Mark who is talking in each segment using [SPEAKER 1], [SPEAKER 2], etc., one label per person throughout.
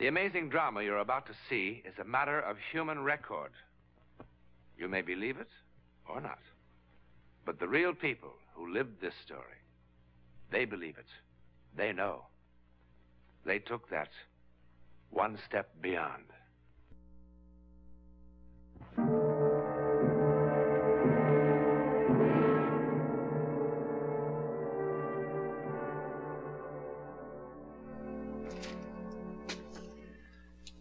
[SPEAKER 1] The amazing drama you're about to see is a matter of human record. You may believe it or not. But the real people who lived this story, they believe it. They know. They took that one step beyond.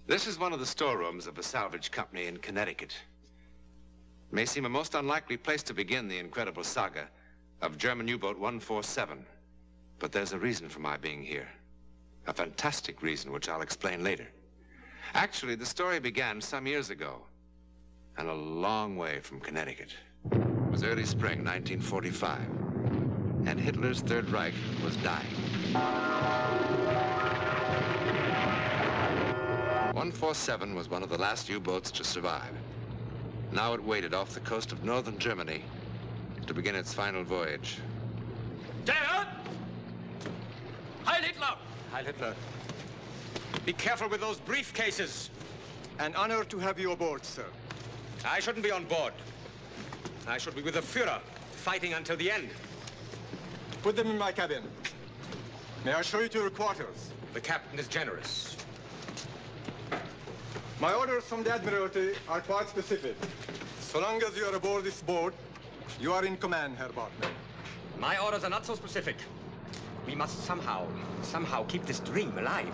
[SPEAKER 1] This is one of the storerooms of a salvage company in Connecticut. It may seem a most unlikely place to begin the incredible saga of German U-boat 147. But there's a reason for my being here. A fantastic reason, which I'll explain later. Actually, the story began some years ago, and a long way from Connecticut. It was early spring 1945, and Hitler's Third Reich was dying. 147 was one of the last U-boats to survive. Now it waited off the coast of northern Germany to begin its final voyage.
[SPEAKER 2] David! Heil Hitler!
[SPEAKER 3] Heil Hitler. Be careful with those briefcases.
[SPEAKER 4] An honor to have you aboard, sir.
[SPEAKER 3] I shouldn't be on board. I should be with the Führer, fighting until the end.
[SPEAKER 4] Put them in my cabin. May I show you to your quarters?
[SPEAKER 3] The captain is generous.
[SPEAKER 4] My orders from the Admiralty are quite specific. So long as you are aboard this boat, you are in command, Herr Bartner.
[SPEAKER 3] My orders are not so specific. We must somehow keep this dream alive.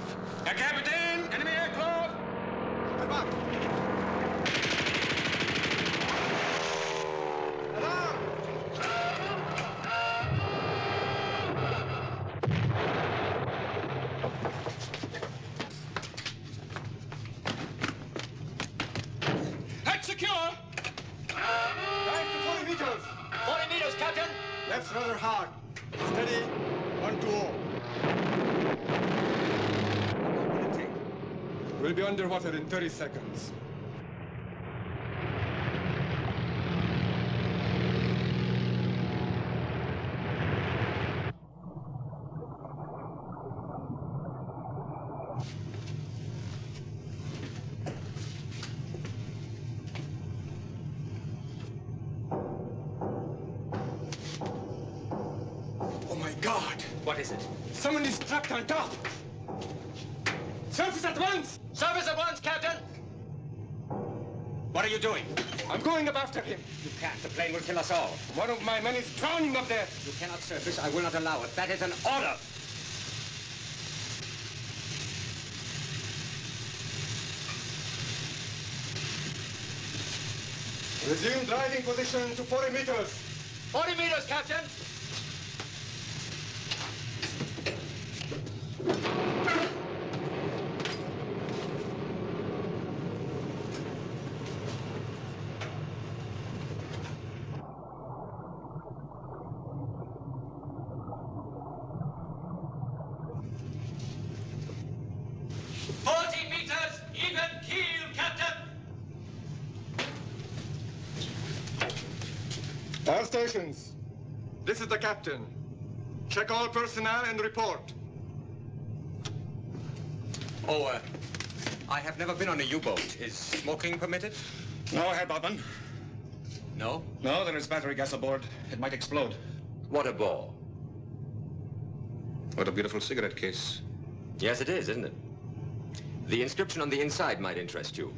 [SPEAKER 2] Herr Kapitän, enemy aircraft!
[SPEAKER 4] Herr Bartner! Alarm!
[SPEAKER 2] Head secure!
[SPEAKER 4] 40 meters!
[SPEAKER 2] 40 meters, Captain!
[SPEAKER 4] That's rather hard. Steady. 1 to 0.
[SPEAKER 3] What will it take?
[SPEAKER 4] We'll be underwater in 30 seconds.
[SPEAKER 3] What is it?
[SPEAKER 4] Someone is trapped on top! Surface at once!
[SPEAKER 2] Service at once, Captain!
[SPEAKER 3] What are you doing?
[SPEAKER 4] I'm going up after him.
[SPEAKER 3] You can't. The plane will kill us all.
[SPEAKER 4] One of my men is drowning up there.
[SPEAKER 3] You cannot surface. I will not allow it. That is an order.
[SPEAKER 4] Resume driving position to 40 meters.
[SPEAKER 2] 40 meters, Captain!
[SPEAKER 4] Air stations. This is the captain. Check all personnel and report.
[SPEAKER 3] Oh, I have never been on a U-boat. Is smoking permitted?
[SPEAKER 5] No, Herr Bartman.
[SPEAKER 3] No?
[SPEAKER 5] No, there is battery gas aboard. It might explode.
[SPEAKER 3] What a ball.
[SPEAKER 5] What a beautiful cigarette case.
[SPEAKER 3] Yes, it is, isn't it? The inscription on the inside might interest you.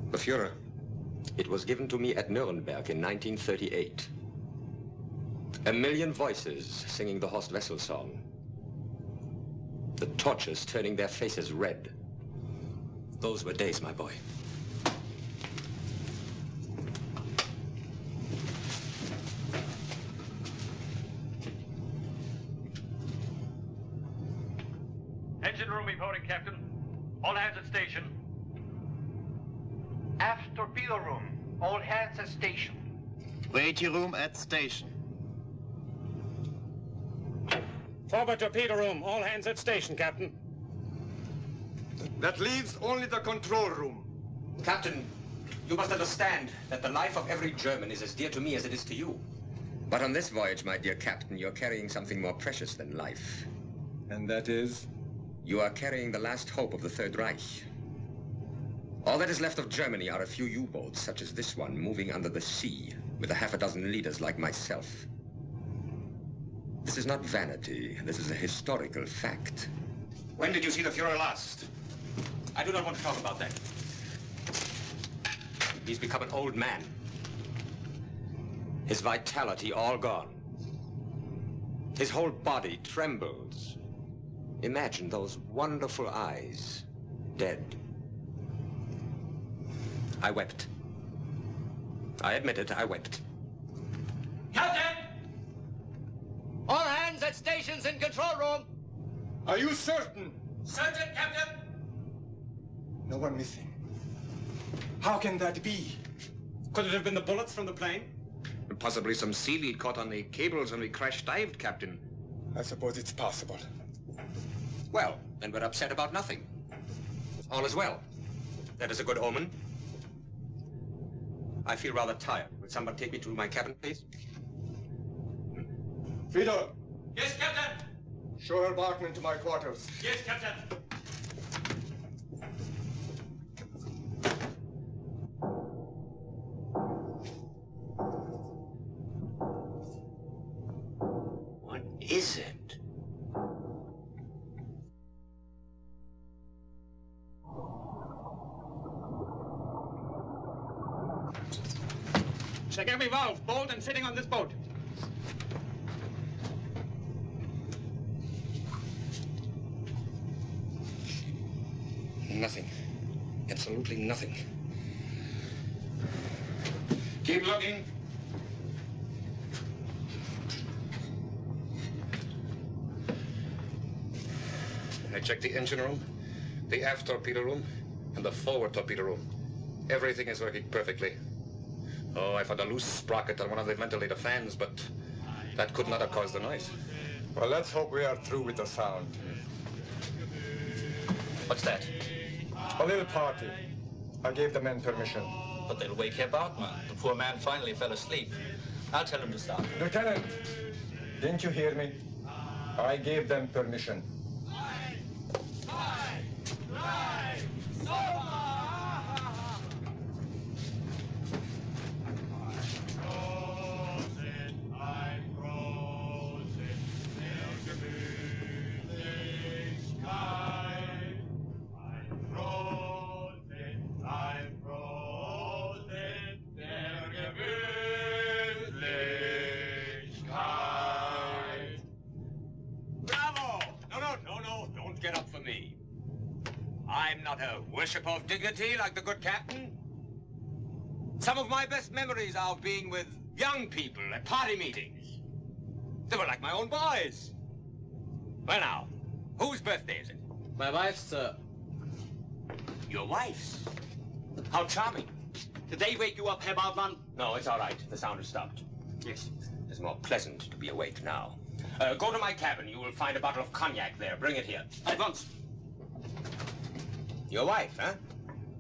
[SPEAKER 5] The Führer.
[SPEAKER 3] It was given to me at Nuremberg in 1938. A million voices singing the Horst Wessel song. The torches turning their faces red. Those were days, my boy.
[SPEAKER 2] Engine room reporting, Captain. All hands at station.
[SPEAKER 6] Aft torpedo room. All hands at station.
[SPEAKER 7] Waiting room at station.
[SPEAKER 8] Forward torpedo room. All hands at station, Captain.
[SPEAKER 4] That leaves only the control room.
[SPEAKER 3] Captain, you must understand that the life of every German is as dear to me as it is to you. But on this voyage, my dear Captain, you're carrying something more precious than life.
[SPEAKER 4] And that is?
[SPEAKER 3] You are carrying the last hope of the Third Reich. All that is left of Germany are a few U-boats, such as this one, moving under the sea, with a half a dozen leaders like myself. This is not vanity. This is a historical fact.
[SPEAKER 5] When did you see the Fuhrer last?
[SPEAKER 3] I do not want to talk about that. He's become an old man. His vitality all gone. His whole body trembles. Imagine those wonderful eyes, dead. I wept. I admit it, I wept.
[SPEAKER 6] Captain! All hands at stations in control room.
[SPEAKER 4] Are you certain?
[SPEAKER 6] Certain, Captain.
[SPEAKER 4] No one missing. How can that be?
[SPEAKER 8] Could it have been the bullets from the plane?
[SPEAKER 5] Possibly some seaweed caught on the cables when we crash-dived, Captain.
[SPEAKER 4] I suppose it's possible.
[SPEAKER 3] Well, then we're upset about nothing. All is well. That is a good omen. I feel rather tired. Would someone take me to my cabin, please?
[SPEAKER 4] Friedel,
[SPEAKER 2] Yes, Captain.
[SPEAKER 4] show Herr Bachmann to my quarters.
[SPEAKER 2] Yes, Captain.
[SPEAKER 3] What is it?
[SPEAKER 8] Check every valve, bolt, and fitting on this boat.
[SPEAKER 5] Nothing. Absolutely nothing. Keep looking. I checked the engine room, the aft torpedo room, and the forward torpedo room. Everything is working perfectly. Oh, I found a loose sprocket on one of the ventilator fans, but that could not have caused the noise.
[SPEAKER 4] Well, let's hope we are through with the sound.
[SPEAKER 9] What's that?
[SPEAKER 4] A little party. I gave the men permission.
[SPEAKER 9] But they'll wake Herr Bartmann. The poor man finally fell asleep. I'll tell him to stop.
[SPEAKER 4] Lieutenant, didn't you hear me? I gave them permission.
[SPEAKER 3] Worship of dignity like the good captain. Some of my best memories are of being with young people at party meetings. They were like my own boys. Well now, whose birthday is it?
[SPEAKER 10] My wife's, sir.
[SPEAKER 3] Your wife's? How charming. Did they wake you up, Herr Bartmann? No, it's all right. The sound has stopped. Yes. It's more pleasant to be awake now. Go to my cabin. You will find a bottle of cognac there. Bring it here. At once. Your wife, huh?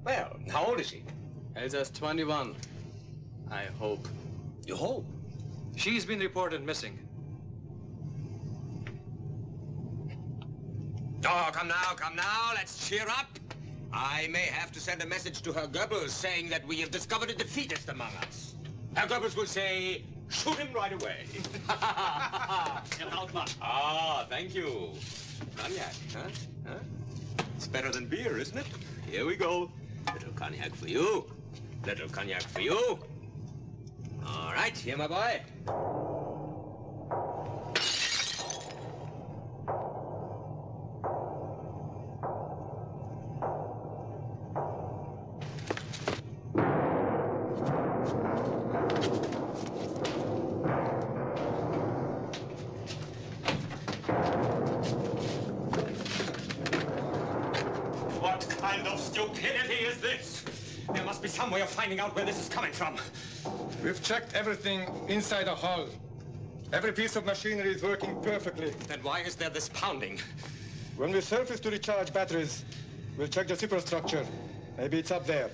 [SPEAKER 3] Well, how old is she?
[SPEAKER 10] Elsa's 21. I hope.
[SPEAKER 3] You hope?
[SPEAKER 10] She's been reported missing.
[SPEAKER 3] Oh, come now, let's cheer up. I may have to send a message to Herr Goebbels saying that we have discovered a defeatist among us. Herr Goebbels will say, shoot him right away.
[SPEAKER 2] Herr Bartmann.
[SPEAKER 3] Ah, thank you. Cognac, huh? It's better than beer, isn't it? Here we go. Little cognac for you. Little cognac for you. All right, here, my boy. Some way of finding out where this is coming from.
[SPEAKER 4] We've checked everything inside the hull. Every piece of machinery is working perfectly.
[SPEAKER 3] Then why is there this pounding?
[SPEAKER 4] When we surface to recharge batteries, we'll check the superstructure. Maybe it's up there.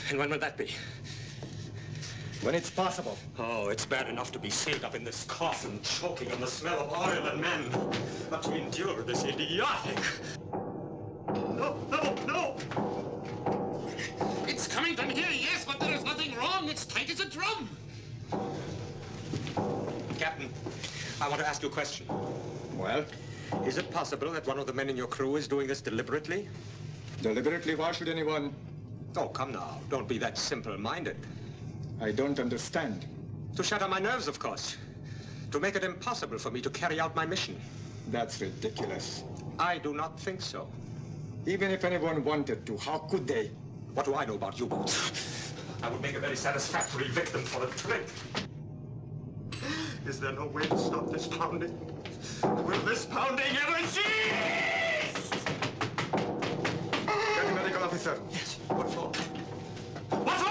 [SPEAKER 3] And when will that be?
[SPEAKER 4] When it's possible.
[SPEAKER 3] Oh, it's bad enough to be sealed up in this coffin, choking on the smell of oil and men. But to endure this idiotic... No, no, no!
[SPEAKER 6] It's coming from here, yes, but there is nothing wrong. It's tight as a drum.
[SPEAKER 3] Captain, I want to ask you a question.
[SPEAKER 4] Well?
[SPEAKER 3] Is it possible that one of the men in your crew is doing this deliberately?
[SPEAKER 4] Deliberately? Why should anyone?
[SPEAKER 3] Oh, come now. Don't be that simple-minded.
[SPEAKER 4] I don't understand.
[SPEAKER 3] To shatter my nerves, of course. To make it impossible for me to carry out my mission.
[SPEAKER 4] That's ridiculous.
[SPEAKER 3] I do not think so.
[SPEAKER 4] Even if anyone wanted to, how could they?
[SPEAKER 3] What do I know about U-boats? I would make a very satisfactory victim for a trick. Is there no way to stop this pounding? Will this pounding ever cease?
[SPEAKER 4] Get a medical officer.
[SPEAKER 3] Yes. What for? What for?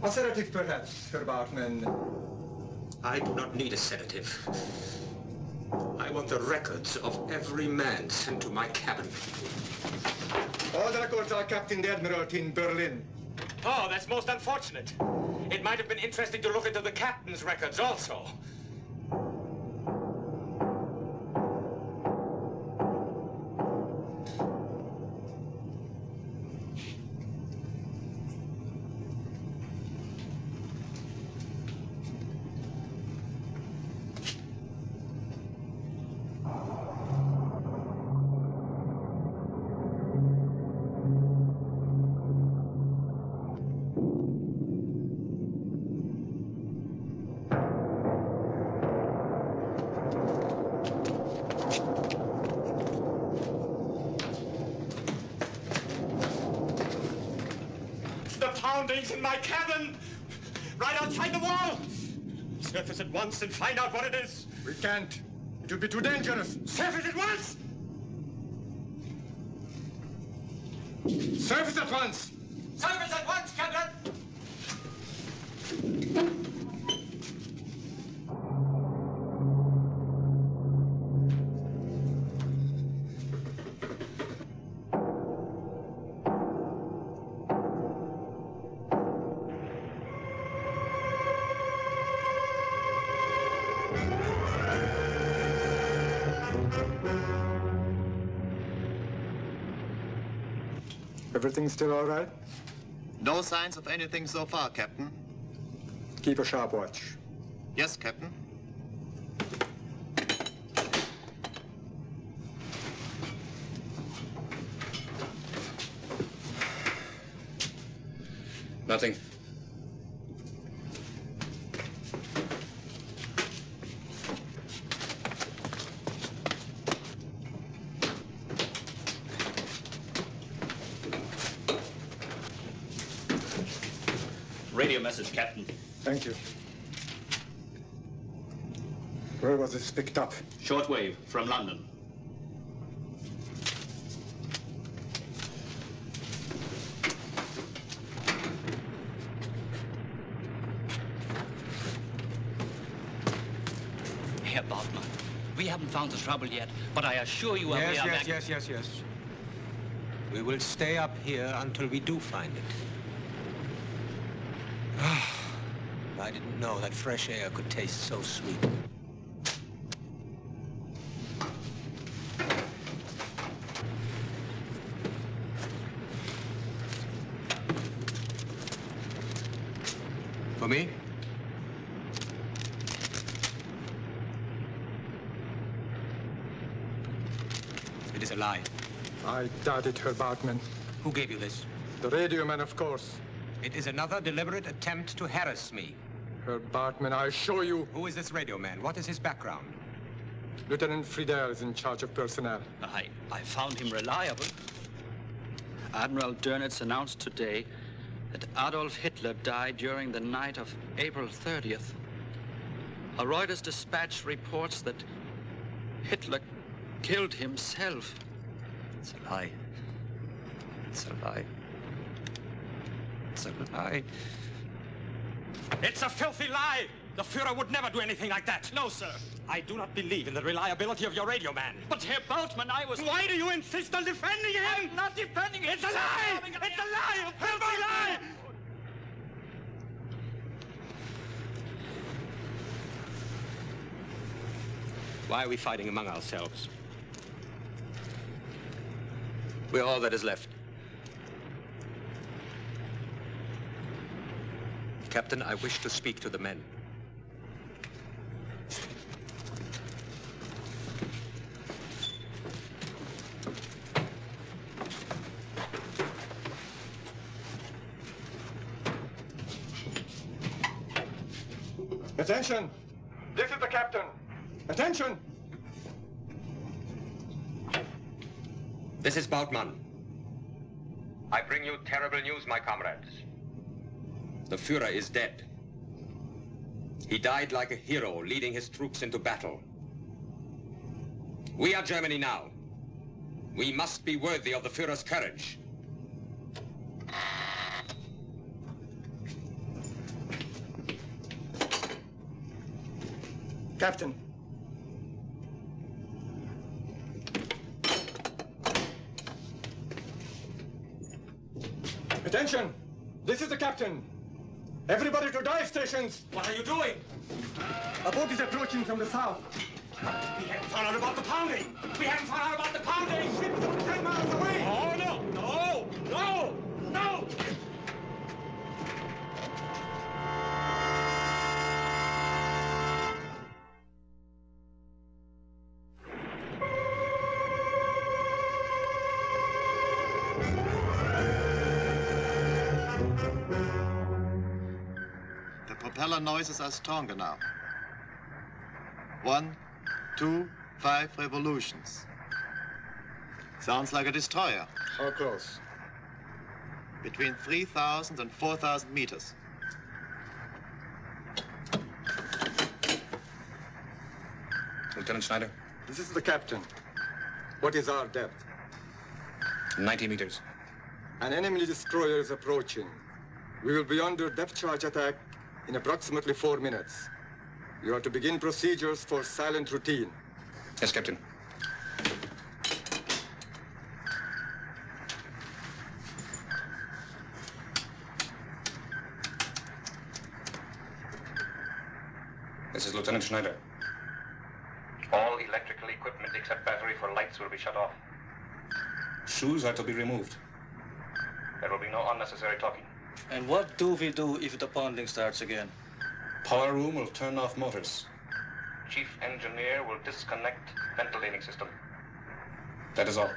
[SPEAKER 4] A sedative, perhaps, Herr Bartman.
[SPEAKER 3] I do not need a sedative. I want the records of every man sent to my cabin.
[SPEAKER 4] All the records are kept in the Admiralty in Berlin.
[SPEAKER 3] Oh, that's most unfortunate. It might have been interesting to look into the captain's records also. Poundings in my cabin! Right outside the wall! Surface at once and find out what it is!
[SPEAKER 4] We can't. It would be too dangerous.
[SPEAKER 3] Surface at once!
[SPEAKER 4] Surface at once!
[SPEAKER 6] Surface at once, Captain!
[SPEAKER 4] Everything still all right?
[SPEAKER 7] No signs of anything so far, Captain.
[SPEAKER 4] Keep a sharp watch.
[SPEAKER 7] Yes, Captain.
[SPEAKER 5] Nothing.
[SPEAKER 9] Radio message, Captain.
[SPEAKER 4] Thank you. Where was this picked up?
[SPEAKER 9] Shortwave from London.
[SPEAKER 6] Herr Bartman, we haven't found the trouble yet, but I assure you we are back.
[SPEAKER 3] Yes. We will stay up here until we do find it. I didn't know that fresh air could taste so sweet. For me? It is a lie.
[SPEAKER 4] I doubt it, Herr Bartman.
[SPEAKER 3] Who gave you this?
[SPEAKER 4] The radio man, of course.
[SPEAKER 3] It is another deliberate attempt to harass me.
[SPEAKER 4] Herr Bartman, I assure you.
[SPEAKER 3] Who is this radio man? What is his background?
[SPEAKER 4] Lieutenant Friedel is in charge of personnel.
[SPEAKER 11] I found him reliable. Admiral Dönitz announced today that Adolf Hitler died during the night of April 30th. A Reuters dispatch reports that Hitler killed himself. It's a lie. It's a lie. It's a lie.
[SPEAKER 3] It's a filthy lie! The Fuhrer would never do anything like that.
[SPEAKER 11] No, sir.
[SPEAKER 3] I do not believe in the reliability of your radio man.
[SPEAKER 11] But Herr Bartman, I was...
[SPEAKER 3] Why do you insist on defending him?
[SPEAKER 11] I'm not defending him.
[SPEAKER 3] It's a lie! It's a lie! A filthy lie! Why are we fighting among ourselves? We're all that is left. Captain, I wish to speak to the men.
[SPEAKER 4] Attention! This is the captain. Attention!
[SPEAKER 3] This is Bautmann. I bring you terrible news, my comrades. The Führer is dead. He died like a hero, leading his troops into battle. We are Germany now. We must be worthy of the Führer's courage.
[SPEAKER 4] Captain. Attention! This is the captain. Everybody to dive stations.
[SPEAKER 8] What are you doing?
[SPEAKER 4] A boat is approaching from the south.
[SPEAKER 8] We haven't found out about the pounding. We haven't found out about the pounding.
[SPEAKER 4] Ship is only 10 miles away.
[SPEAKER 8] Oh, no, no, no, no.
[SPEAKER 7] The propeller noises are stronger now. 1, 2, 5 revolutions. Sounds like a destroyer.
[SPEAKER 4] How close?
[SPEAKER 7] Between 3,000 and 4,000 meters.
[SPEAKER 5] Lieutenant Schneider,
[SPEAKER 4] This is the captain. What is our depth?
[SPEAKER 5] 90 meters.
[SPEAKER 4] An enemy destroyer is approaching. We will be under depth charge attack in approximately 4 minutes. You are to begin procedures for silent routine.
[SPEAKER 5] Yes, Captain. This is Lieutenant Schneider.
[SPEAKER 9] All electrical equipment except battery for lights will be shut off.
[SPEAKER 5] Shoes are to be removed.
[SPEAKER 9] There will be no unnecessary talking.
[SPEAKER 10] And what do we do if the pounding starts again?
[SPEAKER 5] Power room will turn off motors.
[SPEAKER 9] Chief engineer will disconnect ventilating system.
[SPEAKER 5] That is all.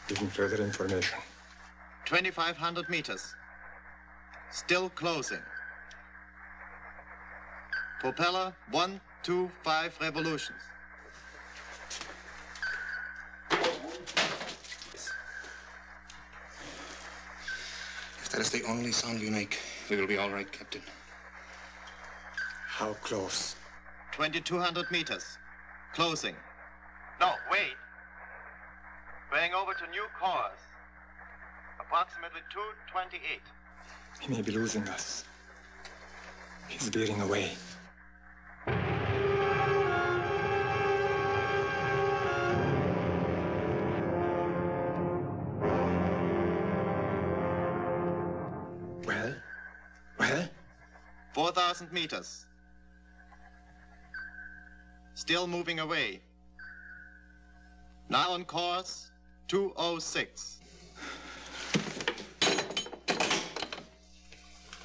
[SPEAKER 4] Give me further information.
[SPEAKER 7] 2,500 meters. Still closing. Propeller 1, 2, 5 revolutions.
[SPEAKER 5] If that is the only sound we make, we will be all right, Captain.
[SPEAKER 4] How close?
[SPEAKER 7] 2,200 meters. Closing. No, wait. Going over to new course. Approximately 228.
[SPEAKER 4] He may be losing us. He's veering away. Well?
[SPEAKER 7] 4,000 meters. Still moving away. Now on course 206.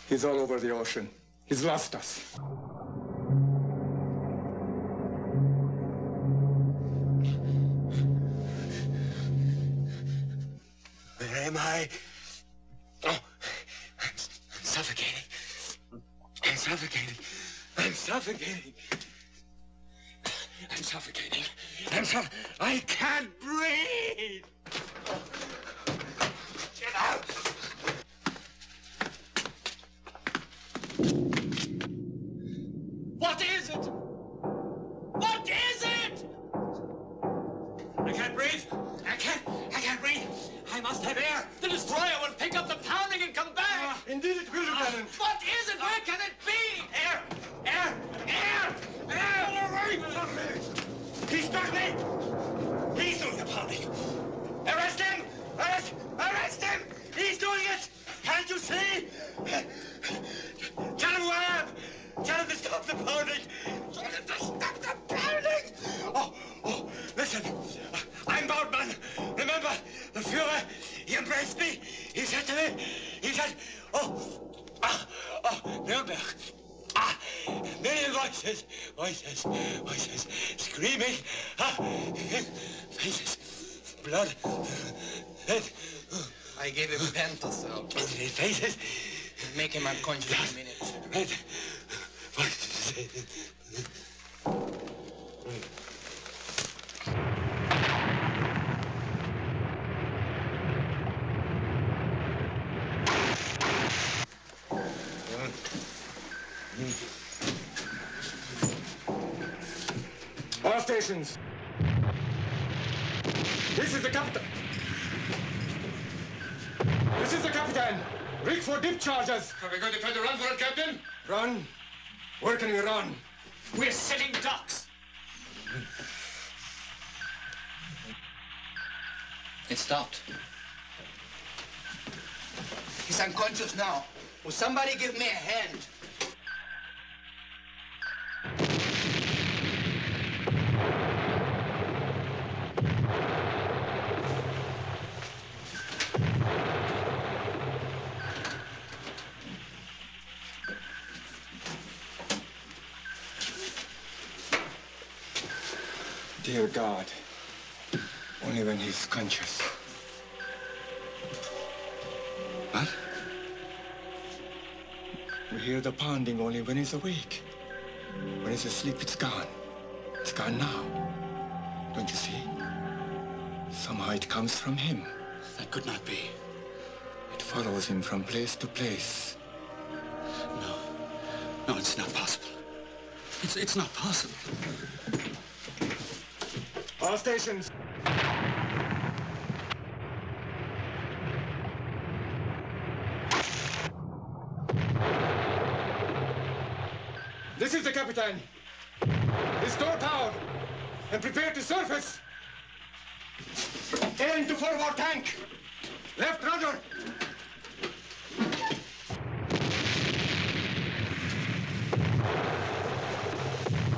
[SPEAKER 4] He's all over the ocean. He's lost us.
[SPEAKER 3] Where am I? Oh, I'm suffocating. I'm suffocating. I'm suffocating. I'm suffocating. I can't breathe. Get out.
[SPEAKER 8] What is it? What is it? I can't breathe. I can't breathe. I
[SPEAKER 12] must have air. The destroyer will pick up the pounding and come back.
[SPEAKER 4] Indeed it will, Lieutenant.
[SPEAKER 12] What is it? Where can it be? Air! Air! Air! Air! Get away from me!
[SPEAKER 13] He's got me! He's doing the pounding. Arrest him! Arrest him! He's doing it! Can't you see? Tell him who I am! Tell him to stop the pounding! Tell him to stop the pounding! Oh, listen. I'm Bautmann. Remember, the Führer, he embraced me. He said to me, Nuremberg. Million voices, screaming. Faces, blood, head.
[SPEAKER 14] I gave him Pentothal.
[SPEAKER 13] Faces.
[SPEAKER 14] Make him unconscious in a minute.
[SPEAKER 13] Red. Voices.
[SPEAKER 4] All stations. This is the captain. This is the captain. Rig for dip charges.
[SPEAKER 5] Are we going to try to run for it, Captain?
[SPEAKER 4] Run? Where can we run?
[SPEAKER 12] We're sitting ducks.
[SPEAKER 6] It stopped.
[SPEAKER 14] He's unconscious now. Will somebody give me a hand?
[SPEAKER 4] Dear God, only when he's conscious.
[SPEAKER 6] What?
[SPEAKER 4] We hear the pounding only when he's awake. When he's asleep, it's gone. It's gone now. Don't you see? Somehow it comes from him.
[SPEAKER 6] That could not be.
[SPEAKER 4] It follows him from place to place.
[SPEAKER 6] No, it's not possible. It's not possible.
[SPEAKER 4] All stations. This is the captain. Restore power and prepare to surface. Aim to forward tank. Left rudder.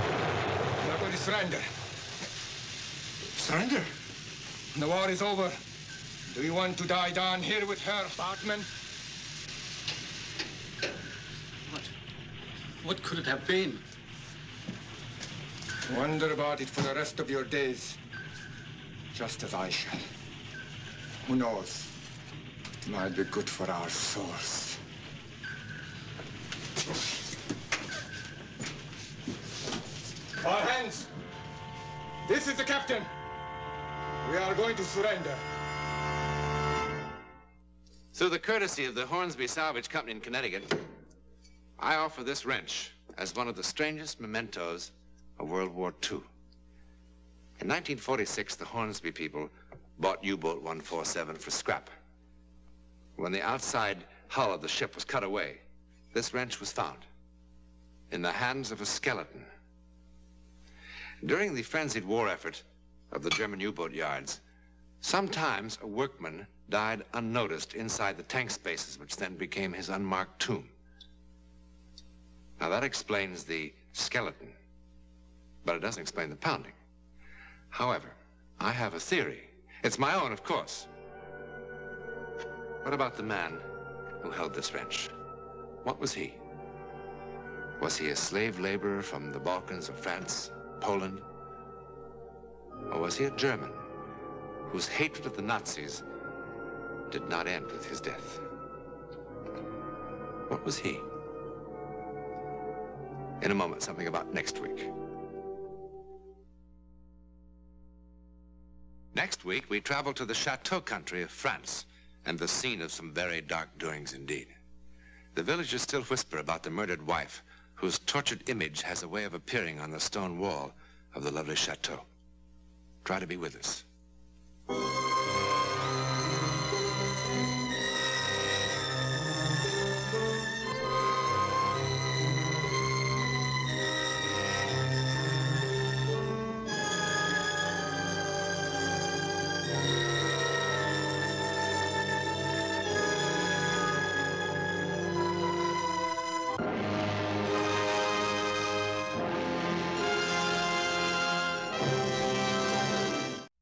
[SPEAKER 4] We're not going to surrender. Surrender? The war is over. Do you want to die down here with her, Bautmann?
[SPEAKER 6] What could it have been?
[SPEAKER 4] Wonder about it for the rest of your days. Just as I shall. Who knows? It might be good for our souls. All hands! This is the captain. We are going to surrender.
[SPEAKER 1] Through the courtesy of the Hornsby Salvage Company in Connecticut, I offer this wrench as one of the strangest mementos of World War II. In 1946, the Hornsby people bought U-boat 147 for scrap. When the outside hull of the ship was cut away, this wrench was found in the hands of a skeleton. During the frenzied war effort of the German U-boat yards, sometimes a workman died unnoticed inside the tank spaces, which then became his unmarked tomb. Now that explains the skeleton, but it doesn't explain the pounding. However, I have a theory. It's my own, of course. What about the man who held this wrench? What was he? Was he a slave laborer from the Balkans of France, Poland? Or was he a German whose hatred of the Nazis did not end with his death? What was he? In a moment, something about next week. Next week, we travel to the Chateau country of France and the scene of some very dark doings indeed. The villagers still whisper about the murdered wife whose tortured image has a way of appearing on the stone wall of the lovely chateau. Try to be with us.